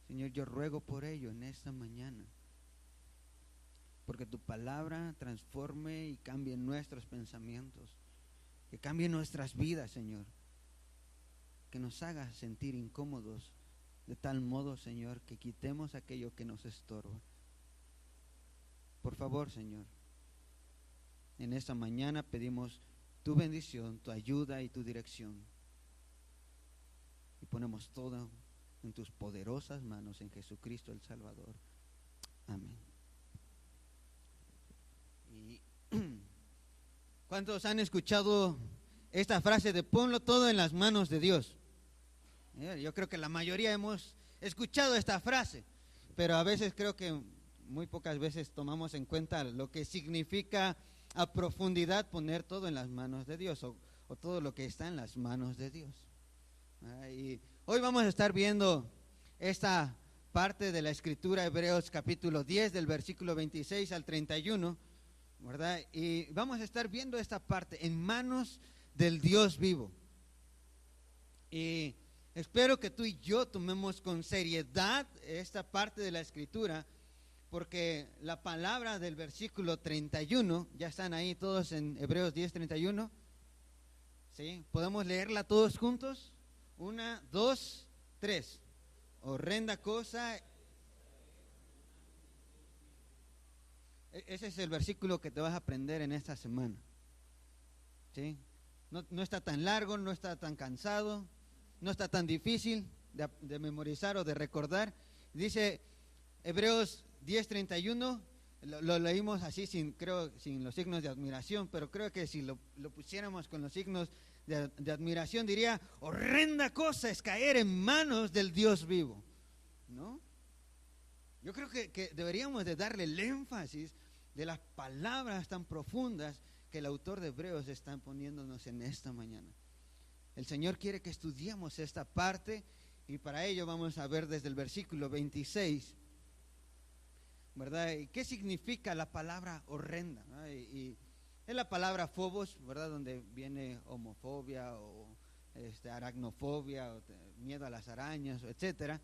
Señor, yo ruego por ello en esta mañana, porque tu palabra transforme y cambie nuestros pensamientos, que cambie nuestras vidas, Señor, que nos haga sentir incómodos, de tal modo, Señor, que quitemos aquello que nos estorba. Por favor, Señor, en esta mañana pedimos tu bendición, tu ayuda y tu dirección. Y ponemos todo en tus poderosas manos, en Jesucristo el Salvador. Amén. Y ¿cuántos han escuchado esta frase de ponlo todo en las manos de Dios? Yo creo que la mayoría hemos escuchado esta frase, pero a veces creo que muy pocas veces tomamos en cuenta lo que significa a profundidad poner todo en las manos de Dios, o todo lo que está en las manos de Dios. Y hoy vamos a estar viendo esta parte de la escritura, Hebreos capítulo 10, del versículo 26 al 31, ¿verdad? Y vamos a estar viendo esta parte, en manos del Dios vivo. Y espero que tú y yo tomemos con seriedad esta parte de la escritura, porque la palabra del versículo 31, ya están ahí todos en Hebreos 10, 31. ¿Sí? ¿Podemos leerla todos juntos? 1, 2, 3. Horrenda cosa. Ese es el versículo que te vas a aprender en esta semana. ¿Sí? No está tan largo, no está tan cansado, no está tan difícil de memorizar o de recordar. Dice Hebreos 10:31, lo leímos así sin los signos de admiración, pero creo que si lo pusiéramos con los signos de admiración, diría: horrenda cosa es caer en manos del Dios vivo, ¿no? Yo creo que deberíamos de darle el énfasis de las palabras tan profundas que el autor de Hebreos está poniéndonos en esta mañana. El Señor quiere que estudiemos esta parte, y para ello vamos a ver desde el versículo 26, ¿verdad? ¿Y qué significa la palabra horrenda? Y es la palabra phobos, ¿verdad? Donde viene homofobia o aracnofobia, o miedo a las arañas, etcétera,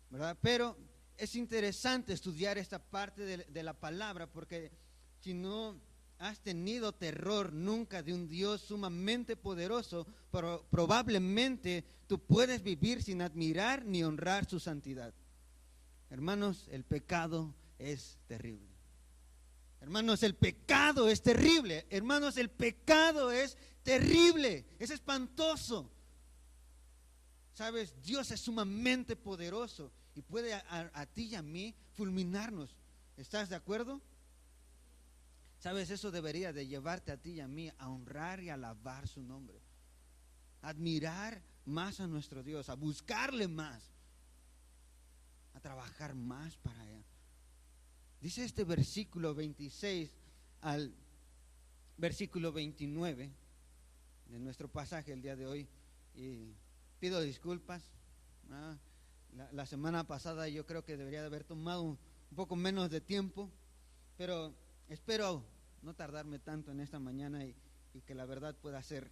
¿verdad? Pero es interesante estudiar esta parte de la palabra, porque si no has tenido terror nunca de un Dios sumamente poderoso, probablemente tú puedes vivir sin admirar ni honrar su santidad. Hermanos, el pecado es terrible. Hermanos, el pecado es terrible. Hermanos, el pecado es terrible, es espantoso. Sabes, Dios es sumamente poderoso y puede a ti y a mí fulminarnos. ¿Estás de acuerdo? Sabes, eso debería de llevarte a ti y a mí a honrar y alabar su nombre, a admirar más a nuestro Dios, a buscarle más, a trabajar más para Él. Dice este versículo 26 al versículo 29 de nuestro pasaje el día de hoy, y pido disculpas. La semana pasada yo creo que debería de haber tomado un poco menos de tiempo, pero espero no tardarme tanto en esta mañana, y que la verdad pueda ser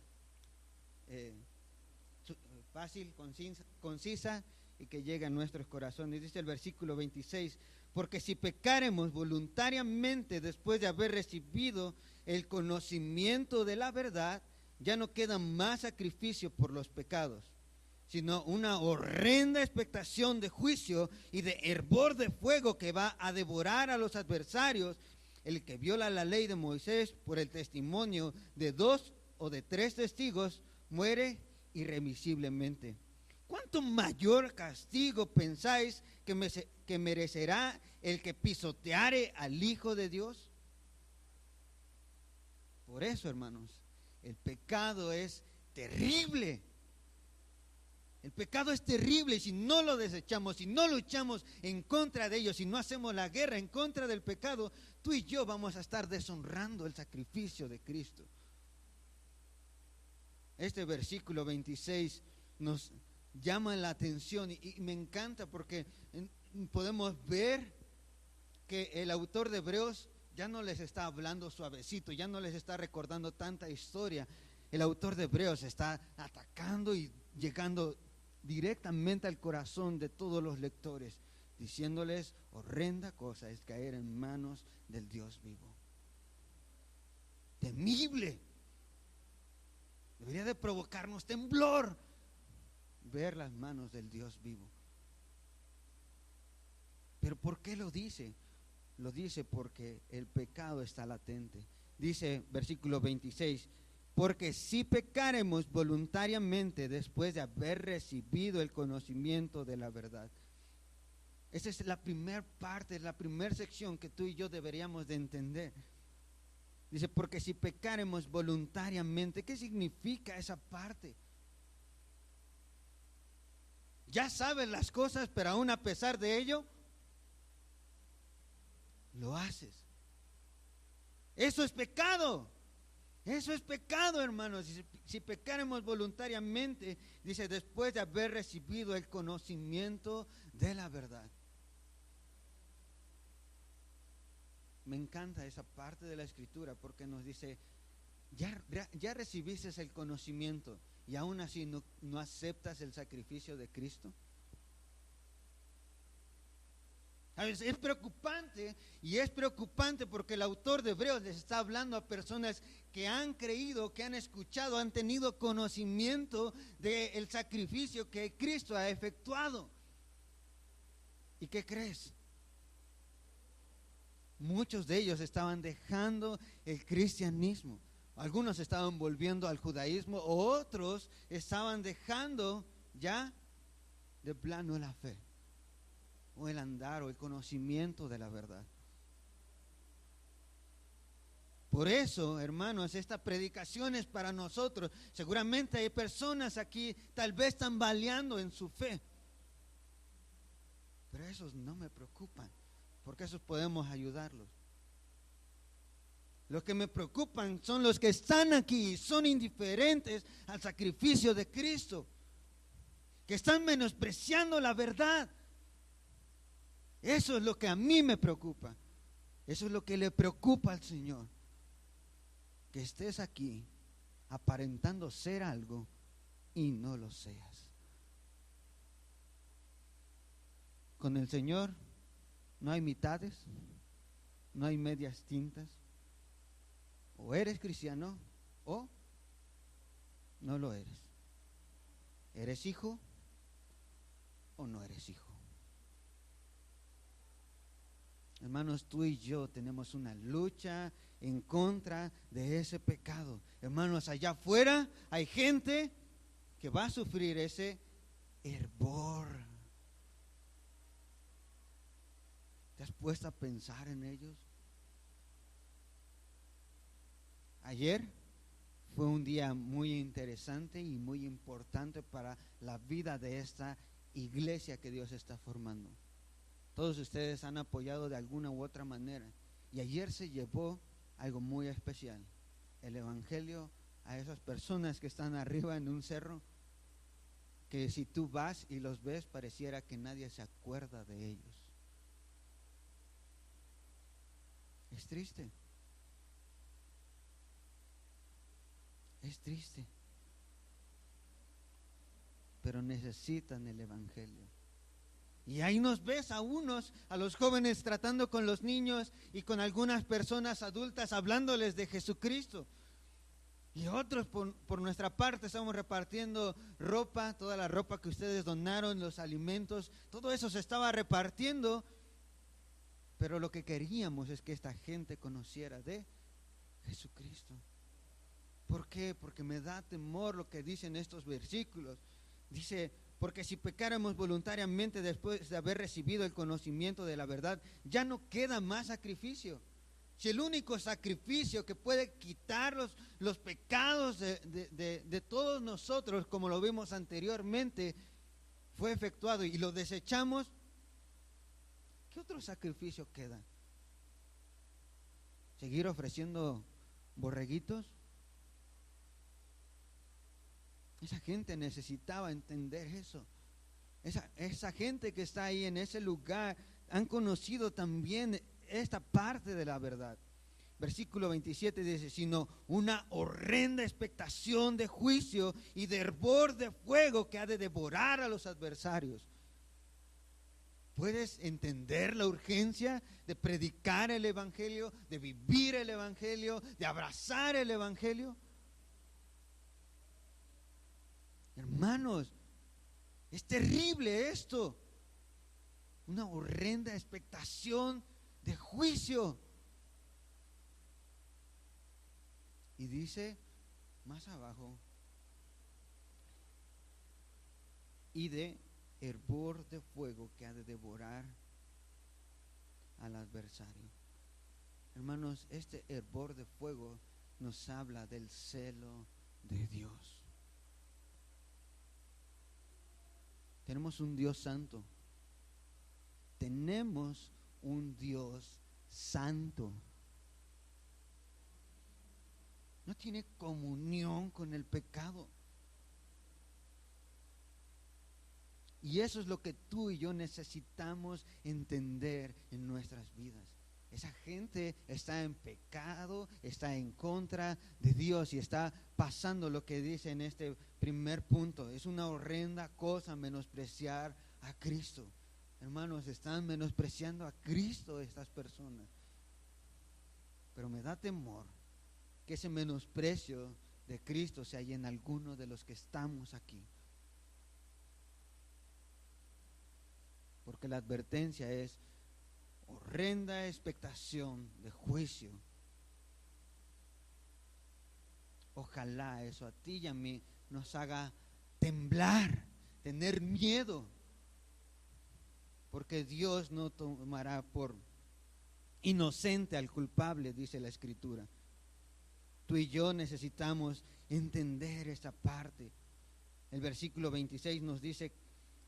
fácil, concisa, y que llegue a nuestros corazones. Dice el versículo 26: porque si pecáremos voluntariamente después de haber recibido el conocimiento de la verdad, ya no queda más sacrificio por los pecados, sino una horrenda expectación de juicio y de hervor de fuego que va a devorar a los adversarios. El que viola la ley de Moisés por el testimonio de 2 o de 3 testigos muere irremisiblemente. ¿Cuánto mayor castigo pensáis que merecerá el que pisoteare al Hijo de Dios? Por eso, hermanos, el pecado es terrible. El pecado es terrible, y si no lo desechamos, si no luchamos en contra de ello, si no hacemos la guerra en contra del pecado, tú y yo vamos a estar deshonrando el sacrificio de Cristo. Este versículo 26 nos llama la atención, y me encanta, porque podemos ver que el autor de Hebreos ya no les está hablando suavecito, ya no les está recordando tanta historia. El autor de Hebreos está atacando y llegando directamente al corazón de todos los lectores. diciéndoles: horrenda cosa es caer en manos del Dios vivo. Temible. Debería de provocarnos temblor ver las manos del Dios vivo. ¿Pero por qué lo dice? Lo dice porque el pecado está latente. Dice versículo 26: porque si pecaremos voluntariamente después de haber recibido el conocimiento de la verdad. Esa es la primera parte, la primera sección que tú y yo deberíamos de entender. Dice: porque si pecaremos voluntariamente. ¿Qué significa esa parte? Ya sabes las cosas, pero aún a pesar de ello, lo haces. Eso es pecado. Eso es pecado, hermanos. Si pecaremos voluntariamente, dice, después de haber recibido el conocimiento de la verdad. Me encanta esa parte de la Escritura porque nos dice: ya recibiste el conocimiento y aún así no aceptas el sacrificio de Cristo. Es preocupante, y es preocupante porque el autor de Hebreos les está hablando a personas que han creído, que han escuchado, han tenido conocimiento del sacrificio que Cristo ha efectuado. ¿Y qué crees? Muchos de ellos estaban dejando el cristianismo. Algunos estaban volviendo al judaísmo, otros estaban dejando ya de plano la fe, o el andar, o el conocimiento de la verdad. Por eso, hermanos, esta predicación es para nosotros. Seguramente hay personas aquí tal vez tambaleando en su fe, pero esos no me preocupan, porque esos podemos ayudarlos. Los que me preocupan son los que están aquí y son indiferentes al sacrificio de Cristo, que están menospreciando la verdad. Eso es lo que a mí me preocupa. Eso es lo que le preocupa al Señor. Que estés aquí aparentando ser algo y no lo seas. Con el Señor no hay mitades, no hay medias tintas. O eres cristiano o no lo eres. ¿Eres hijo o no eres hijo? Hermanos, tú y yo tenemos una lucha en contra de ese pecado. Hermanos, allá afuera hay gente que va a sufrir ese hervor. ¿Te has puesto a pensar en ellos? Ayer fue un día muy interesante y muy importante para la vida de esta iglesia que Dios está formando. Todos ustedes han apoyado de alguna u otra manera. Y ayer se llevó algo muy especial: el evangelio a esas personas que están arriba en un cerro, que si tú vas y los ves, pareciera que nadie se acuerda de ellos. Es triste. Es triste. Pero necesitan el evangelio. Y ahí nos ves a los jóvenes tratando con los niños y con algunas personas adultas hablándoles de Jesucristo. Y otros por nuestra parte estamos repartiendo ropa, toda la ropa que ustedes donaron, los alimentos, todo eso se estaba repartiendo. Pero lo que queríamos es que esta gente conociera de Jesucristo. ¿Por qué? Porque me da temor lo que dicen estos versículos. Dice: porque si pecáramos voluntariamente después de haber recibido el conocimiento de la verdad, ya no queda más sacrificio. Si el único sacrificio que puede quitar los pecados de todos nosotros, como lo vimos anteriormente, fue efectuado y lo desechamos, ¿qué otro sacrificio queda? ¿Seguir ofreciendo borreguitos? Esa gente necesitaba entender eso. Esa gente que está ahí en ese lugar han conocido también esta parte de la verdad. Versículo 27 dice: sino una horrenda expectación de juicio y de hervor de fuego que ha de devorar a los adversarios. ¿Puedes entender la urgencia de predicar el Evangelio, de vivir el Evangelio, de abrazar el Evangelio? Hermanos, es terrible esto. Una horrenda expectación de juicio. Y dice más abajo, y de hervor de fuego que ha de devorar al adversario. Hermanos, este hervor de fuego nos habla del celo de Dios. Tenemos un Dios santo. Tenemos un Dios santo. No tiene comunión con el pecado. Y eso es lo que tú y yo necesitamos entender en nuestras vidas. Esa gente está en pecado, está en contra de Dios y está pasando lo que dice en este primer punto. Es una horrenda cosa menospreciar a Cristo. Hermanos, están menospreciando a Cristo estas personas. Pero me da temor que ese menosprecio de Cristo se halla en alguno de los que estamos aquí. Porque la advertencia es horrenda expectación de juicio. Ojalá eso a ti y a mí nos haga temblar, tener miedo, porque Dios no tomará por inocente al culpable, dice la Escritura. Tú y yo necesitamos entender esta parte. El versículo 26 nos dice,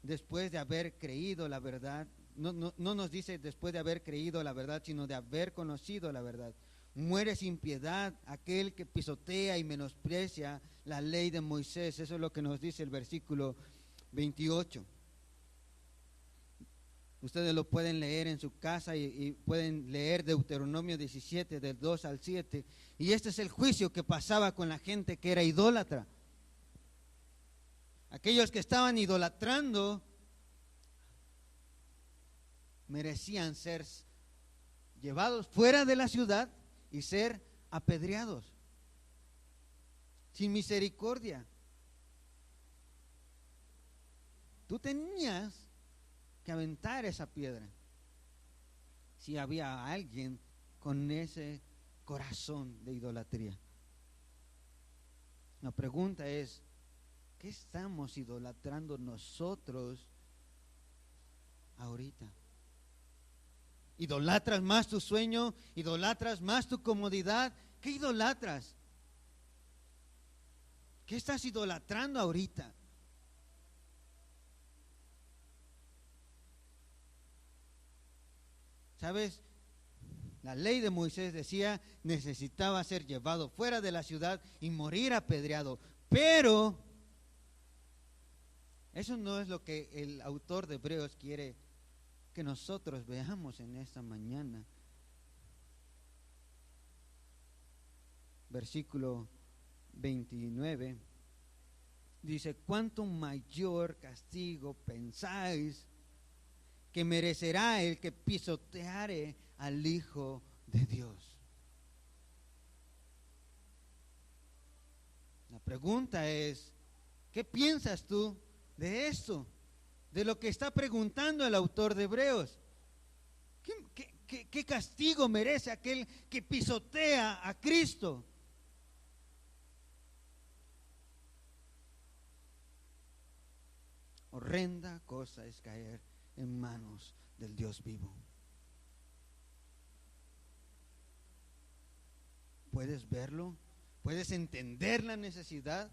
después de haber creído la verdad, no nos dice después de haber creído la verdad, sino de haber conocido la verdad. Muere sin piedad aquel que pisotea y menosprecia la ley de Moisés. Eso es lo que nos dice el versículo 28. Ustedes lo pueden leer en su casa y pueden leer Deuteronomio 17, del 2 al 7. Y este es el juicio que pasaba con la gente que era idólatra. Aquellos que estaban idolatrando merecían ser llevados fuera de la ciudad y ser apedreados sin misericordia. Tú tenías que aventar esa piedra si había alguien con ese corazón de idolatría. La pregunta es, ¿qué estamos idolatrando nosotros ahorita? ¿Idolatras más tu sueño? ¿Idolatras más tu comodidad? ¿Qué idolatras? ¿Qué estás idolatrando ahorita? ¿Sabes? La ley de Moisés decía, necesitaba ser llevado fuera de la ciudad y morir apedreado. Pero eso no es lo que el autor de Hebreos quiere que nosotros veamos en esta mañana. Versículo 29 dice, ¿cuánto mayor castigo pensáis que merecerá el que pisoteare al Hijo de Dios? La pregunta es, ¿qué piensas tú de esto? De lo que está preguntando el autor de Hebreos. ¿Qué castigo merece aquel que pisotea a Cristo? Horrenda cosa es caer en manos del Dios vivo. ¿Puedes verlo? ¿Puedes entender la necesidad?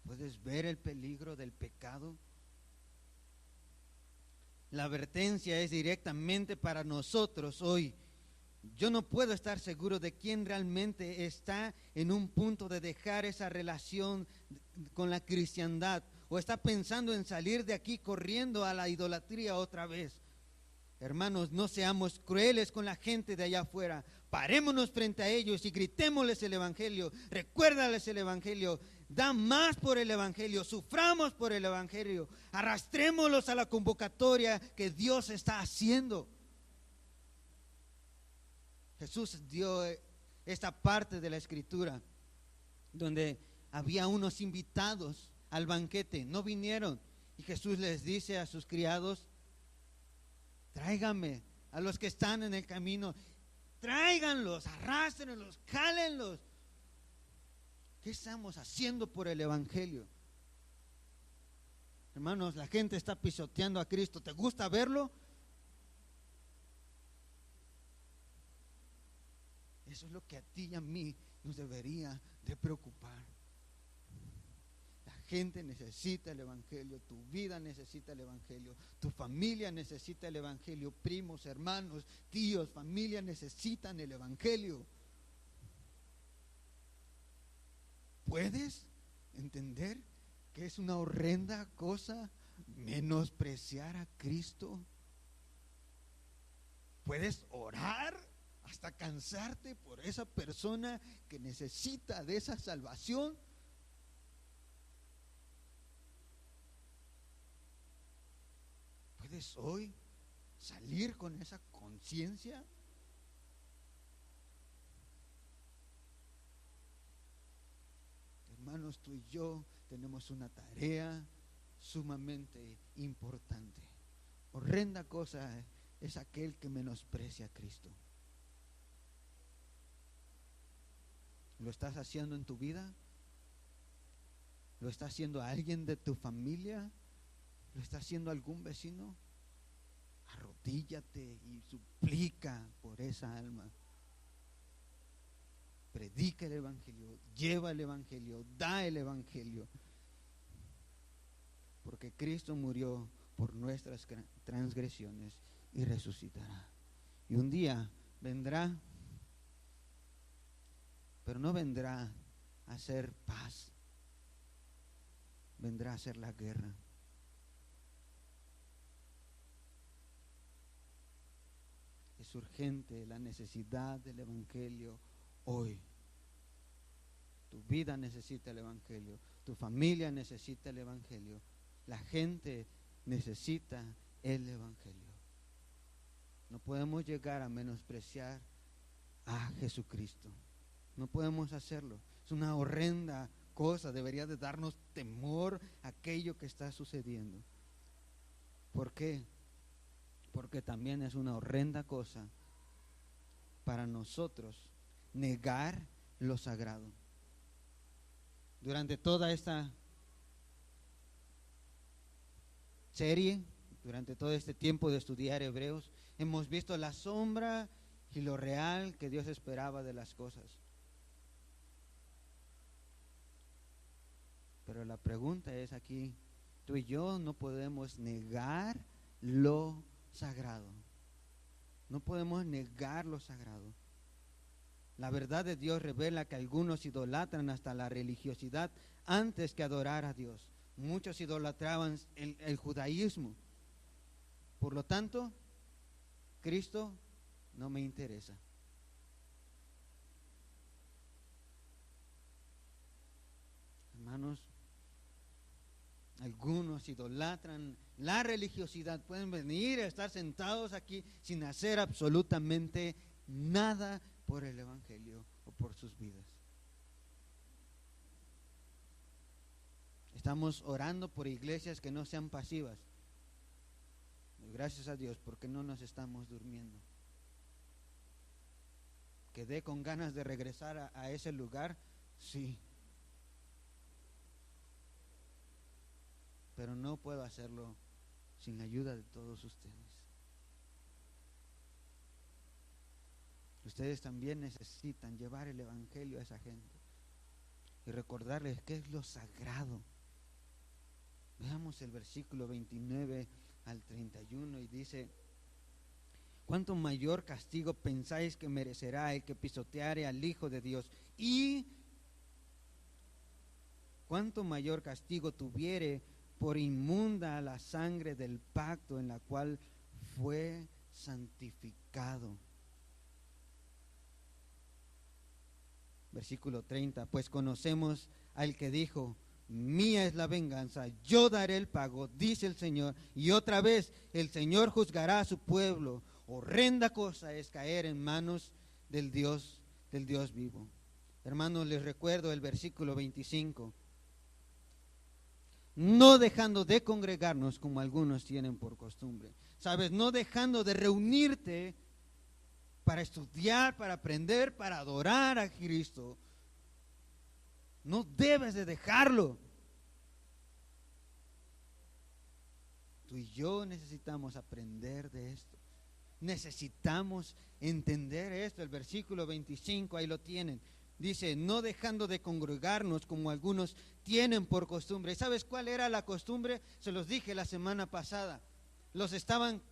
¿Puedes ver el peligro del pecado? La advertencia es directamente para nosotros hoy. Yo no puedo estar seguro de quién realmente está en un punto de dejar esa relación con la cristiandad o está pensando en salir de aquí corriendo a la idolatría otra vez. Hermanos, no seamos crueles con la gente de allá afuera. Parémonos frente a ellos y gritémosles el Evangelio, recuérdales el Evangelio, da más por el Evangelio, suframos por el Evangelio, arrastrémoslos a la convocatoria que Dios está haciendo. Jesús dio esta parte de la Escritura donde había unos invitados al banquete, no vinieron, y Jesús les dice a sus criados: tráigame a los que están en el camino, tráiganlos, arrástrenlos, jálenlos. ¿Qué estamos haciendo por el Evangelio? Hermanos, la gente está pisoteando a Cristo. ¿Te gusta verlo? Eso es lo que a ti y a mí nos debería de preocupar. La gente necesita el Evangelio, tu vida necesita el Evangelio, tu familia necesita el Evangelio, primos, hermanos, tíos, familia necesitan el Evangelio. ¿Puedes entender que es una horrenda cosa menospreciar a Cristo? ¿Puedes orar hasta cansarte por esa persona que necesita de esa salvación? ¿Puedes hoy salir con esa conciencia? Hermanos, tú y yo tenemos una tarea sumamente importante. Horrenda cosa es aquel que menosprecia a Cristo. ¿Lo estás haciendo en tu vida? ¿Lo está haciendo alguien de tu familia? ¿Lo está haciendo algún vecino? Arrodíllate y suplica por esa alma. Predica el Evangelio, lleva el Evangelio, da el Evangelio. Porque Cristo murió por nuestras transgresiones y resucitará. Y un día vendrá, pero no vendrá a hacer paz, vendrá a hacer la guerra. Es urgente la necesidad del Evangelio hoy. Tu vida necesita el Evangelio, tu familia necesita el Evangelio, la gente necesita el Evangelio. No podemos llegar a menospreciar a Jesucristo. No podemos hacerlo. Es una horrenda cosa. Debería de darnos temor aquello que está sucediendo. ¿Por qué? Porque también es una horrenda cosa para nosotros negar lo sagrado. Durante toda esta serie, durante todo este tiempo de estudiar Hebreos, hemos visto la sombra y lo real que Dios esperaba de las cosas. Pero la pregunta es aquí, tú y yo no podemos negar lo sagrado. No podemos negar lo sagrado. La verdad de Dios revela que algunos idolatran hasta la religiosidad antes que adorar a Dios. Muchos idolatraban el judaísmo. Por lo tanto, Cristo no me interesa. Hermanos, algunos idolatran la religiosidad. Pueden venir a estar sentados aquí sin hacer absolutamente nada por el Evangelio o por sus vidas. Estamos orando por iglesias que no sean pasivas. Gracias a Dios, porque no nos estamos durmiendo. ¿Quedé con ganas de regresar a ese lugar? Sí. Pero no puedo hacerlo sin la ayuda de todos ustedes. Ustedes también necesitan llevar el Evangelio a esa gente y recordarles qué es lo sagrado. Veamos el versículo 29 al 31 y dice: ¿cuánto mayor castigo pensáis que merecerá el que pisoteare al Hijo de Dios? Y ¿cuánto mayor castigo tuviere por inmunda la sangre del pacto en la cual fue santificado? Versículo 30, pues conocemos al que dijo, mía es la venganza, yo daré el pago, dice el Señor. Y otra vez, el Señor juzgará a su pueblo. Horrenda cosa es caer en manos del Dios vivo. Hermanos, les recuerdo el versículo 25. No dejando de congregarnos como algunos tienen por costumbre. ¿Sabes? No dejando de reunirte para estudiar, para aprender, para adorar a Cristo. No debes de dejarlo. Tú y yo necesitamos aprender de esto. Necesitamos entender esto. El versículo 25, ahí lo tienen. Dice, no dejando de congregarnos como algunos tienen por costumbre. ¿Sabes cuál era la costumbre? Se los dije la semana pasada. Los estaban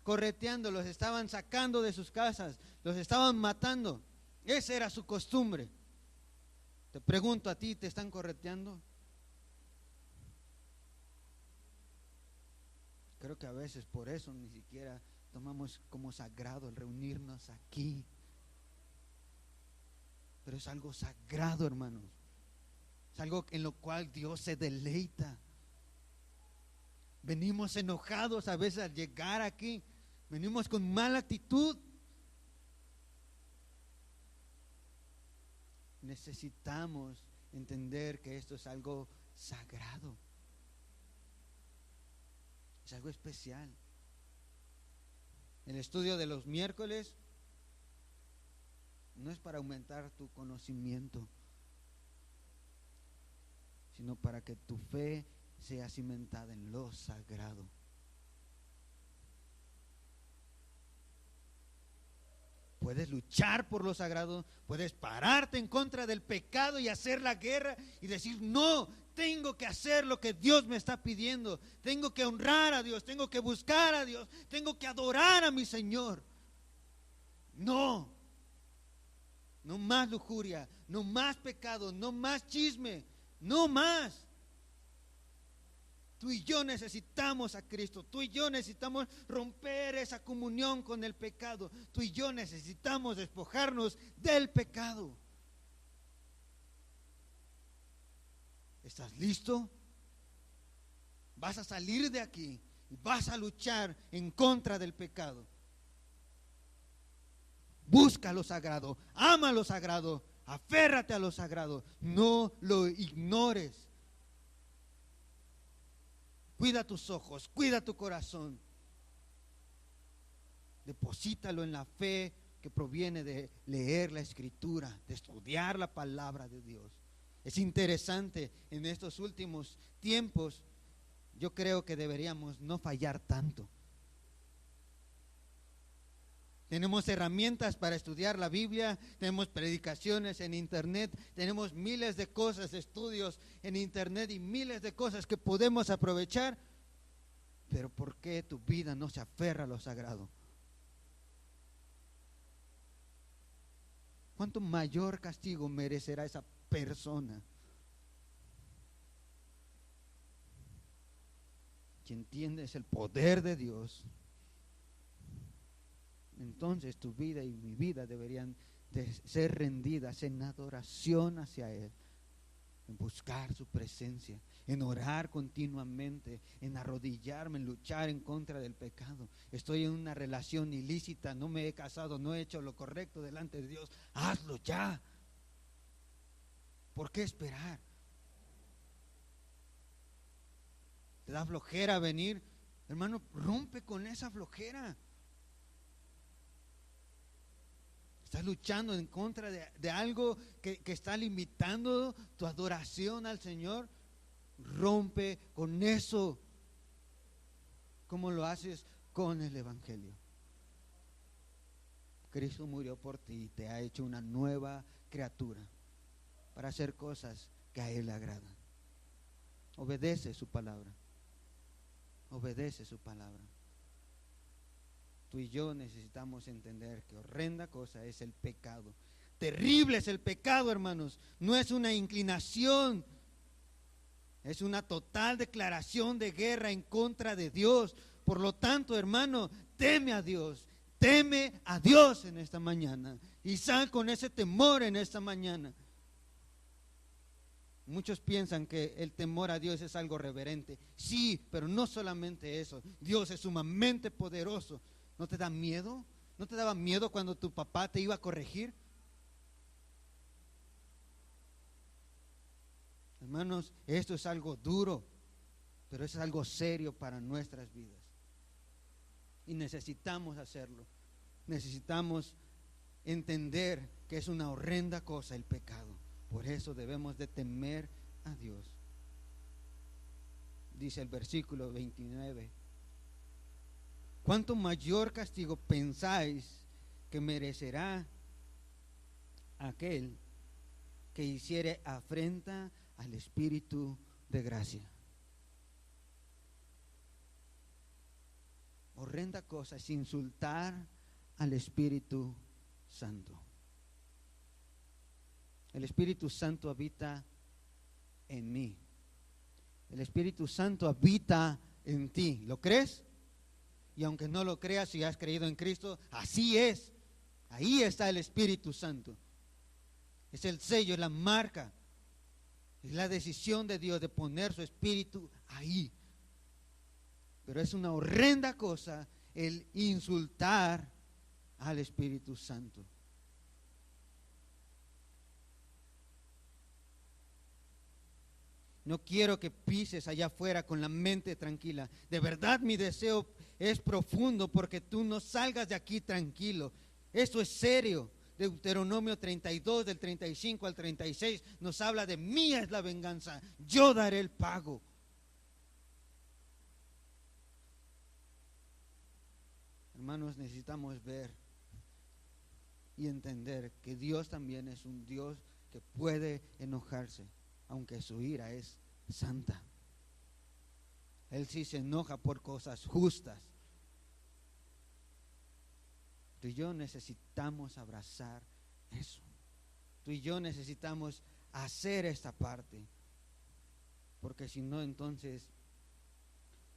correteando, los estaban sacando de sus casas, los estaban matando. Esa era su costumbre. Te pregunto a ti, ¿te están correteando? Creo que a veces por eso ni siquiera tomamos como sagrado el reunirnos aquí. Pero es algo sagrado, hermanos. Es algo en lo cual Dios se deleita. Venimos enojados a veces al llegar aquí. Venimos con mala actitud. Necesitamos entender que esto es algo sagrado. Es algo especial. El estudio de los miércoles no es para aumentar tu conocimiento, sino para que tu fe sea cimentada en lo sagrado. Puedes luchar por lo sagrado, puedes pararte en contra del pecado y hacer la guerra y decir, no, tengo que hacer lo que Dios me está pidiendo, tengo que honrar a Dios, tengo que buscar a Dios, tengo que adorar a mi Señor. No más lujuria, no más pecado, no más chisme, no más. Tú y yo necesitamos a Cristo. Tú y yo necesitamos romper esa comunión con el pecado. Tú y yo necesitamos despojarnos del pecado. ¿Estás listo? Vas a salir de aquí y vas a luchar en contra del pecado. Busca lo sagrado, ama lo sagrado, aférrate a lo sagrado, no lo ignores. Cuida tus ojos, cuida tu corazón. Deposítalo en la fe que proviene de leer la Escritura, de estudiar la palabra de Dios. Es interesante, en estos últimos tiempos, yo creo que deberíamos no fallar tanto. Tenemos herramientas para estudiar la Biblia, tenemos predicaciones en internet, tenemos miles de cosas, estudios en internet y miles de cosas que podemos aprovechar. Pero ¿por qué tu vida no se aferra a lo sagrado? ¿Cuánto mayor castigo merecerá esa persona que entiendes el poder de Dios? Entonces tu vida y mi vida deberían de ser rendidas en adoración hacia Él, en buscar su presencia, en orar continuamente, en arrodillarme, en luchar en contra del pecado. Estoy en una relación ilícita, no me he casado, no he hecho lo correcto delante de Dios. Hazlo ya. ¿Por qué esperar? ¿Te da flojera venir? Hermano, rompe con esa flojera. Estás luchando en contra de algo que está limitando tu adoración al Señor. Rompe con eso. ¿Cómo lo haces? Con el Evangelio. Cristo murió por ti y te ha hecho una nueva criatura para hacer cosas que a Él le agradan. Obedece su palabra. Obedece su palabra. Tú y yo necesitamos entender que horrenda cosa es el pecado. Terrible es el pecado, hermanos. No es una inclinación. Es una total declaración de guerra en contra de Dios. Por lo tanto, hermano, teme a Dios. Teme a Dios en esta mañana. Y sal con ese temor en esta mañana. Muchos piensan que el temor a Dios es algo reverente. Sí, pero no solamente eso. Dios es sumamente poderoso. ¿No te da miedo? ¿No te daba miedo cuando tu papá te iba a corregir? Hermanos, esto es algo duro, pero es algo serio para nuestras vidas. Y necesitamos hacerlo. Necesitamos entender que es una horrenda cosa el pecado. Por eso debemos de temer a Dios. Dice el versículo 29. ¿Cuánto mayor castigo pensáis que merecerá aquel que hiciere afrenta al Espíritu de gracia? Horrenda cosa es insultar al Espíritu Santo. El Espíritu Santo habita en mí. El Espíritu Santo habita en ti. ¿Lo crees? Y aunque no lo creas, si has creído en Cristo, así es. Ahí está el Espíritu Santo. Es el sello, es la marca. Es la decisión de Dios de poner su Espíritu ahí. Pero es una horrenda cosa el insultar al Espíritu Santo. No quiero que pises allá afuera con la mente tranquila. De verdad mi deseo es profundo porque tú no salgas de aquí tranquilo. Esto es serio. Deuteronomio 32 del 35 al 36 nos habla de mía es la venganza, yo daré el pago. Hermanos, necesitamos ver y entender que Dios también es un Dios que puede enojarse, aunque su ira es santa. Él sí se enoja por cosas justas. Tú y yo necesitamos abrazar eso. Tú y yo necesitamos hacer esta parte. Porque si no, entonces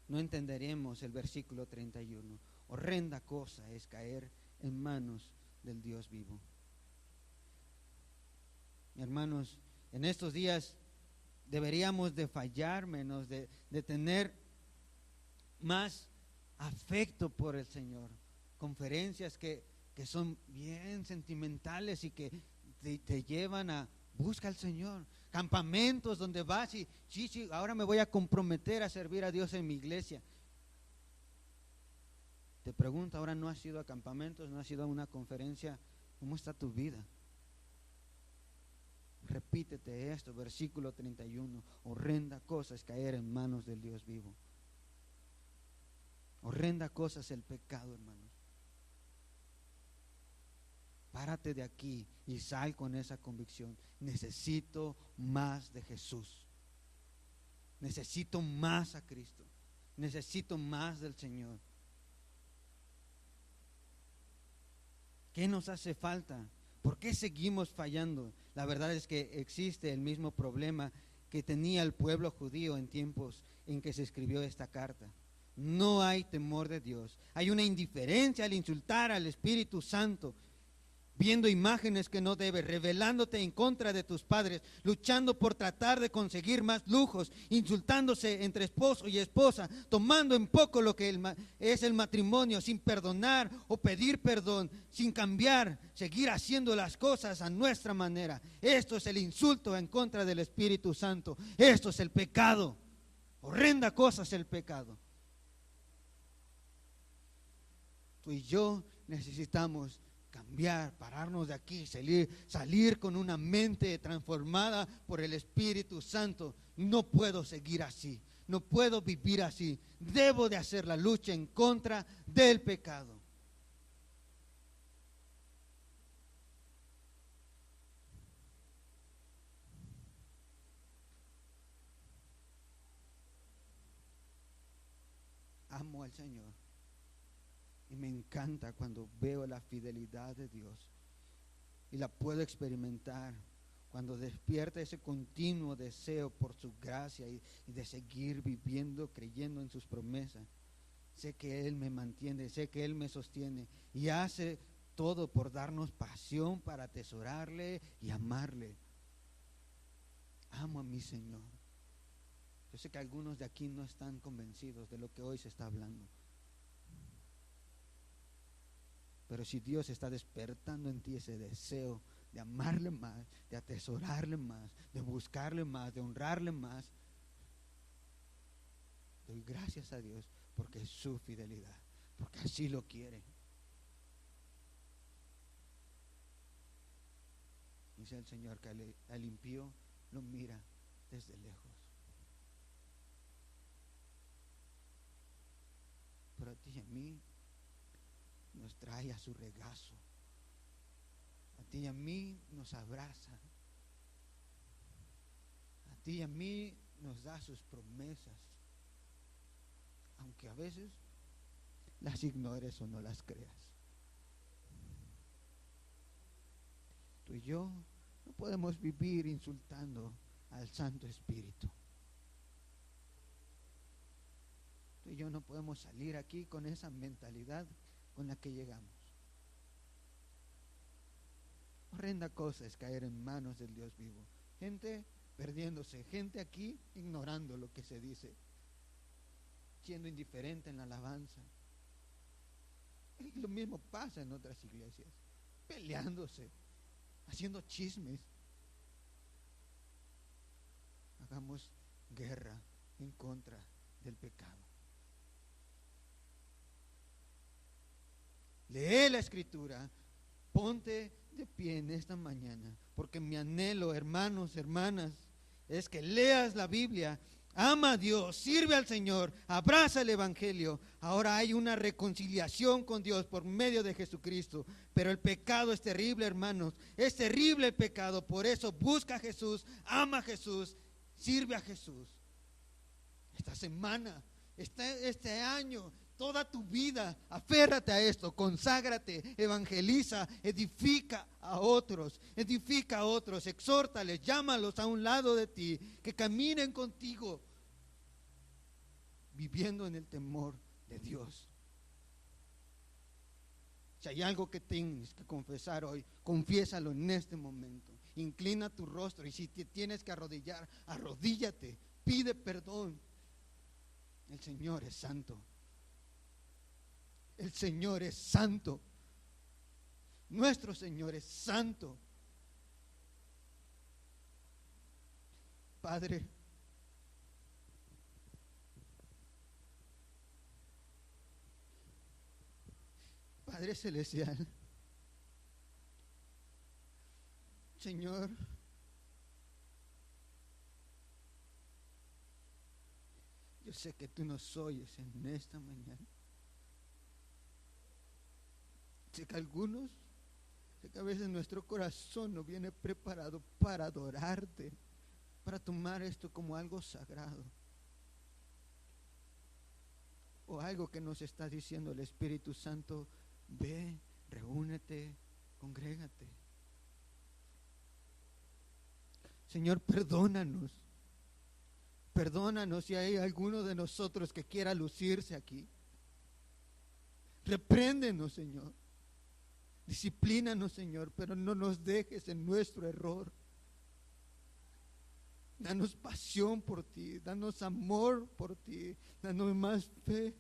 no entenderemos el versículo 31. Horrenda cosa es caer en manos del Dios vivo. Hermanos, en estos días deberíamos de fallar menos, de tener más afecto por el Señor. Conferencias que son bien sentimentales y que te llevan a busca al Señor. Campamentos donde vas y sí, ahora me voy a comprometer a servir a Dios en mi iglesia. Te pregunto, ahora no has ido a campamentos, no has ido a una conferencia, ¿cómo está tu vida? Repítete esto, versículo 31. Horrenda cosa es caer en manos del Dios vivo. Horrenda cosa es el pecado, hermanos. Párate de aquí y sal con esa convicción. Necesito más de Jesús. Necesito más a Cristo. Necesito más del Señor. ¿Qué nos hace falta? ¿Por qué seguimos fallando? La verdad es que existe el mismo problema que tenía el pueblo judío en tiempos en que se escribió esta carta. No hay temor de Dios. Hay una indiferencia al insultar al Espíritu Santo, viendo imágenes que no debes, rebelándote en contra de tus padres, luchando por tratar de conseguir más lujos, insultándose entre esposo y esposa, tomando en poco lo que es el matrimonio, sin perdonar o pedir perdón, sin cambiar, seguir haciendo las cosas a nuestra manera. Esto es el insulto en contra del Espíritu Santo. Esto es el pecado. Horrenda cosa es el pecado. Tú y yo necesitamos cambiar, pararnos de aquí, salir con una mente transformada por el Espíritu Santo. No puedo seguir así, no puedo vivir así. Debo de hacer la lucha en contra del pecado. Amo al Señor. Y me encanta cuando veo la fidelidad de Dios y la puedo experimentar cuando despierta ese continuo deseo por su gracia y de seguir viviendo, creyendo en sus promesas. Sé que Él me mantiene, sé que Él me sostiene y hace todo por darnos pasión para atesorarle y amarle. amo a mi Señor. Yo sé que algunos de aquí no están convencidos de lo que hoy se está hablando. Pero si Dios está despertando en ti ese deseo de amarle más, de atesorarle más, de buscarle más, de honrarle más, doy gracias a Dios porque es su fidelidad, porque así lo quiere. Dice el Señor que al impío lo mira desde lejos, pero a ti y a mí nos trae a su regazo, a ti y a mí nos abraza, a ti y a mí nos da sus promesas, aunque a veces las ignores o no las creas. Tú y yo no podemos vivir insultando al Santo Espíritu. Tú y yo no podemos salir aquí con esa mentalidad con la que llegamos. Horrenda cosa es caer en manos del Dios vivo. Gente perdiéndose, gente aquí ignorando lo que se dice, siendo indiferente en la alabanza. Y lo mismo pasa en otras iglesias, peleándose, haciendo chismes. Hagamos guerra en contra del pecado. Lee la Escritura, ponte de pie en esta mañana, porque mi anhelo, hermanos, hermanas, es que leas la Biblia, ama a Dios, sirve al Señor, abraza el Evangelio. Ahora hay una reconciliación con Dios por medio de Jesucristo, pero el pecado es terrible, hermanos, es terrible el pecado. Por eso busca a Jesús, ama a Jesús, sirve a Jesús. Esta semana, este año, toda tu vida, aférrate a esto, conságrate, evangeliza, edifica a otros, exhórtales, llámalos a un lado de ti, que caminen contigo, viviendo en el temor de Dios. Si hay algo que tienes que confesar hoy, confiésalo en este momento. Inclina tu rostro y si te tienes que arrodillar, arrodíllate, pide perdón. El Señor es santo. El Señor es santo. Nuestro Señor es santo. Padre, Padre Celestial, Señor, yo sé que tú nos oyes en esta mañana. Sé que a veces nuestro corazón no viene preparado para adorarte, para tomar esto como algo sagrado, o algo que nos está diciendo el Espíritu Santo: ve, reúnete, congrégate. Señor, perdónanos si hay alguno de nosotros que quiera lucirse aquí. Repréndenos, Señor. Disciplínanos, Señor, pero no nos dejes en nuestro error. Danos pasión por ti, danos amor por ti, danos más fe.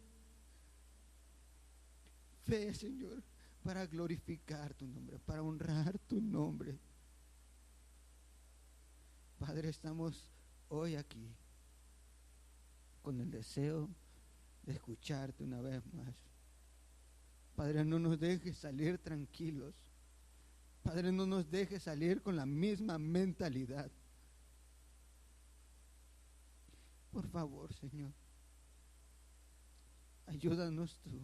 Fe, Señor, para glorificar tu nombre, para honrar tu nombre. Padre, estamos hoy aquí con el deseo de escucharte una vez más. Padre, no nos dejes salir tranquilos. Padre, no nos dejes salir con la misma mentalidad. Por favor, Señor, ayúdanos tú,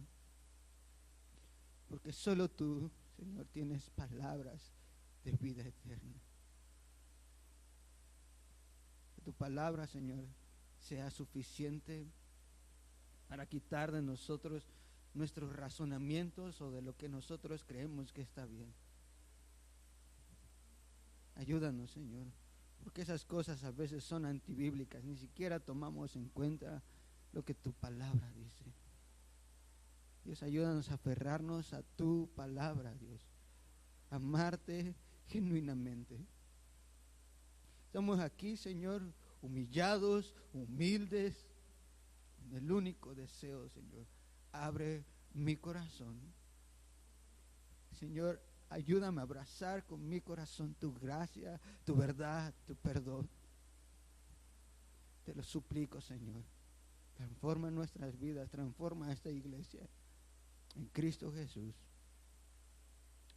porque solo tú, Señor, tienes palabras de vida eterna. Que tu palabra, Señor, sea suficiente para quitar de nosotros nuestros razonamientos o de lo que nosotros creemos que está bien. Ayúdanos, Señor, porque esas cosas a veces son antibíblicas, ni siquiera tomamos en cuenta lo que tu palabra dice. Dios, ayúdanos a aferrarnos a tu palabra, Dios, amarte genuinamente. Estamos aquí, Señor, humillados, humildes. El único deseo, Señor, abre mi corazón. Señor, ayúdame a abrazar con mi corazón tu gracia, tu verdad, tu perdón. Te lo suplico, Señor. Transforma nuestras vidas, transforma esta iglesia. En Cristo Jesús.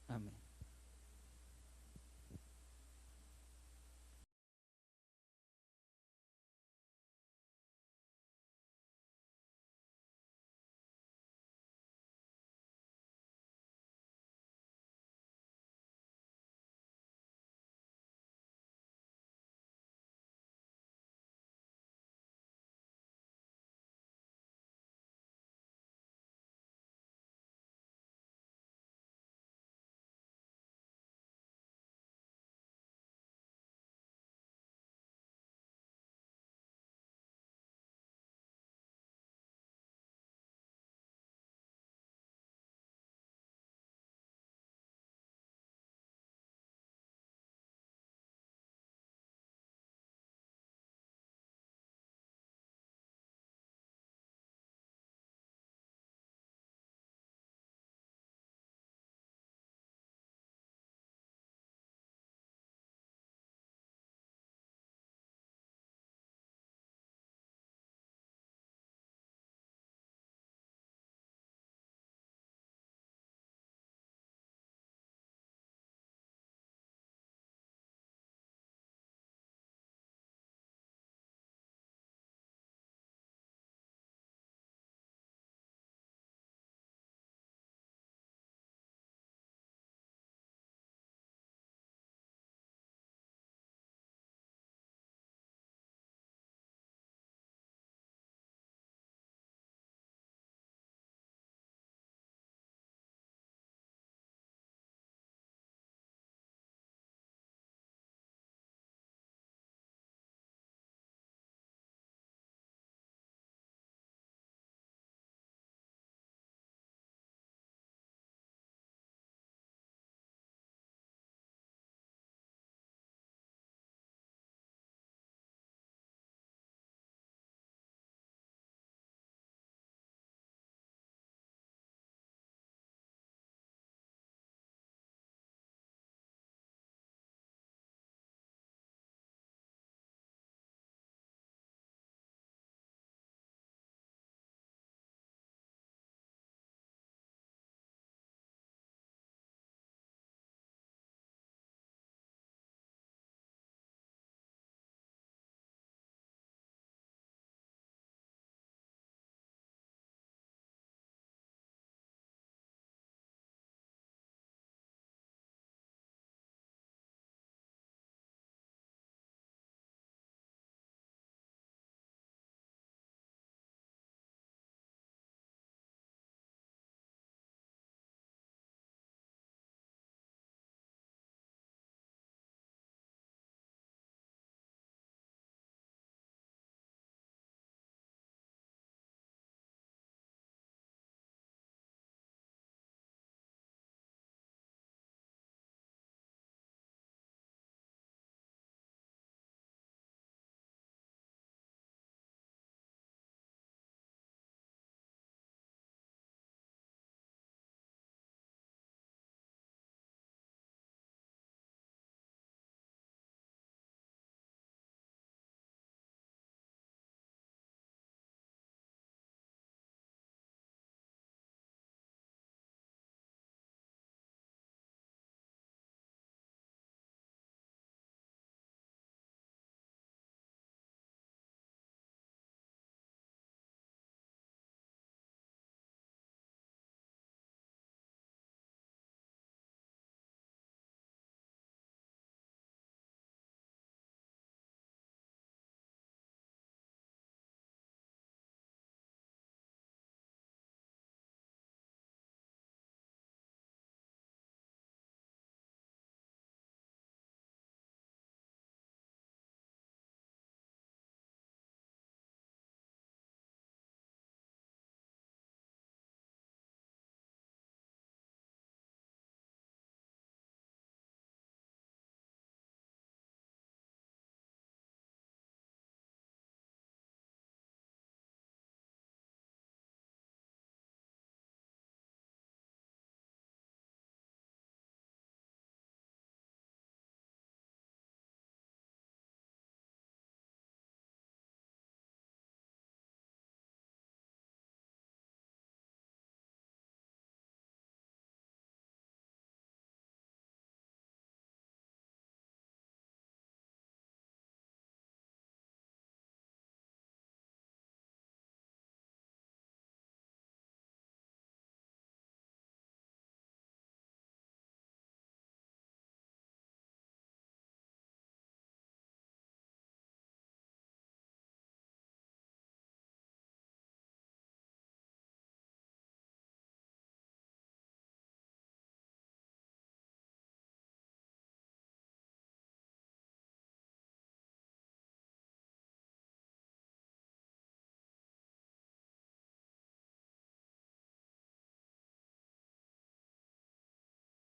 Amén.